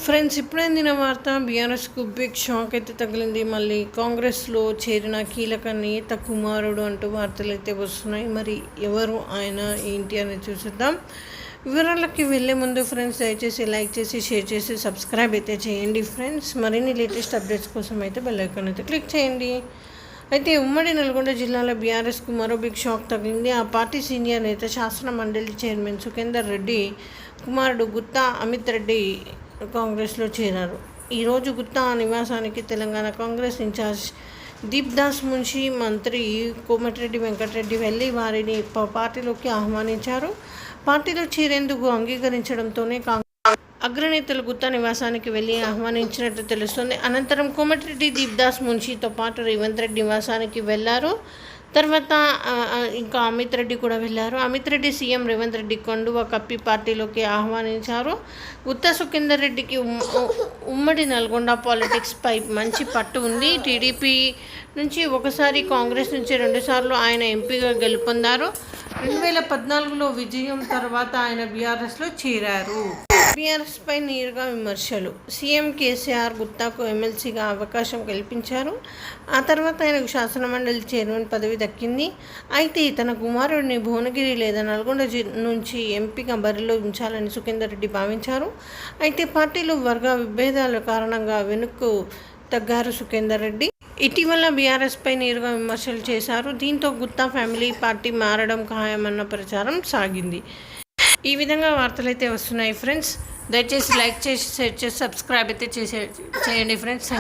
Friends, ఇప్పుడే అందిన వార్త. బీఆర్ఎస్కు బిగ్ షాక్ అయితే తగిలింది. మళ్ళీ కాంగ్రెస్లో చేరిన కీలక నేత కుమారుడు అంటూ వార్తలు అయితే వస్తున్నాయి. మరి ఎవరు ఆయన, ఏంటి అని చూసిద్దాం. వివరాలకి వెళ్ళే ముందు ఫ్రెండ్స్, దయచేసి లైక్ చేసి, షేర్ చేసి, సబ్స్క్రైబ్ అయితే చేయండి ఫ్రెండ్స్. మరిన్ని లేటెస్ట్ అప్డేట్స్ కోసం అయితే బెల్ ఐకాన్ అయితే క్లిక్ చేయండి. అయితే ఉమ్మడి నల్గొండ జిల్లాలో బీఆర్ఎస్కు మరో బిగ్ షాక్ తగిలింది. ఆ పార్టీ సీనియర్ నేత, శాసన మండలి చైర్మన్ సుఖేందర్ రెడ్డి కుమారుడు గుత్తా అమిత్ రెడ్డి కాంగ్రెస్లో చేరారు. ఈరోజు గుత్తా నివాసానికి తెలంగాణ కాంగ్రెస్ ఇన్ఛార్జ్ దీప్దాస్ మున్షి, మంత్రి కోమటిరెడ్డి వెంకటరెడ్డి వెళ్లి వారిని పార్టీలోకి ఆహ్వానించారు. పార్టీలో చేరేందుకు అంగీకరించడంతోనే అగ్రనేతలు గుత్తా నివాసానికి వెళ్లి ఆహ్వానించినట్టు తెలుస్తోంది. అనంతరం కోమటిరెడ్డి, దీప్దాస్ మున్షితో పాటు రేవంత్ రెడ్డి నివాసానికి వెళ్లారు. తర్వాత ఇంకా అమిత్ రెడ్డి కూడా వెళ్ళారు. అమిత్ రెడ్డి సీఎం రేవంత్ రెడ్డి కండువా కప్పి పార్టీలోకి ఆహ్వానించారు. గుత్తా సుఖేందర్ రెడ్డికి ఉమ్మడి నల్గొండ పాలిటిక్స్పై మంచి పట్టు ఉంది. టీడీపీ నుంచి ఒకసారి, కాంగ్రెస్ నుంచి 2 సార్లు ఆయన ఎంపీగా గెలుపొందారు. 2014లో విజయం తర్వాత ఆయన బీఆర్ఎస్లో చేరారు. బీఆర్ఎస్పై నేరుగా విమర్శలు. సీఎం కేసీఆర్ గుత్తాకు ఎమ్మెల్సీగా అవకాశం కల్పించారు. ఆ తర్వాత ఆయనకు శాసనమండలి చైర్మన్ పదవి దక్కింది. అయితే తన కుమారుడిని భువనగిరి లేదా నల్గొండ నుంచి ఎంపీగా బరిలో ఉంచాలని సుఖేందర్ రెడ్డి భావించారు. అయితే పార్టీలో వర్గ విభేదాల కారణంగా వెనుక్కు తగ్గారు సుఖేందర్ రెడ్డి. ఇటీవల బీఆర్ఎస్పై నేరుగా విమర్శలు చేశారు. దీంతో గుత్తా ఫ్యామిలీ పార్టీ మారడం ఖాయమన్న ప్రచారం సాగింది. ఈ విధంగా వార్తలు అయితే వస్తున్నాయి ఫ్రెండ్స్. దయచేసి లైక్ చేసి, షేర్ చేసి, సబ్స్క్రైబ్ అయితే చేయండి ఫ్రెండ్స్.